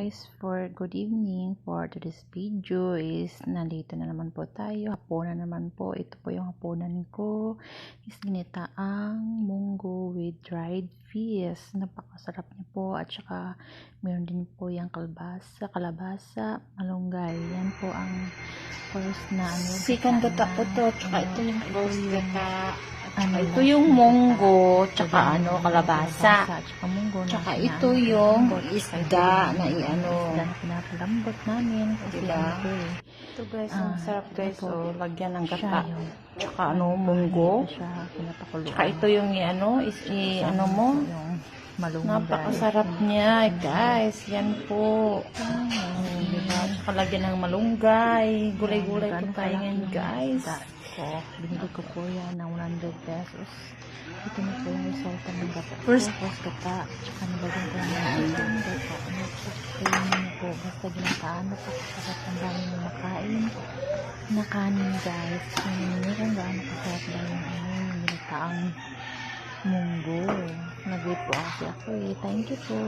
guys, for good evening. For today's video is nandito na naman po tayo. Hapunan naman po. Ito po yung hapunan ko. Is ginitaang munggo with dried fish. Napakasarap niya po. At saka meron din po yung kalabasa, malunggay. Yan po ang first na Sikan gata po to. Tsaka ito yung first gata. Ito yung munggo, tsaka kalabasa. Tsaka munggo. Tsaka ito yung isda na Isda na pinapalambot namin. Kasi Diba? ito Ito guys, ang sarap guys. ito po. So, lagyan ng Siya gata. yung Tsaka munggo. siya pinapakuluan. Tsaka ito yung mo. Yung malunggay. Napakasarap niya guys. Yan po. Diba? Tsaka lagyan ng malunggay. Gulay-gulay po tayo ngayon guys. Binili ko po yan ng 100 pesos. Ito na po yung resulta ng gata. First gata. Tsaka nilagyan ko ng malunggay. Kainin niyo po. Basta ginataan mo po. Sarap ang dami mo makain. Na kanin guys. Kainin niyo kung gaano kasarap na yung ginataang munggo. Nag-wait po kasi ako eh. Thank you po.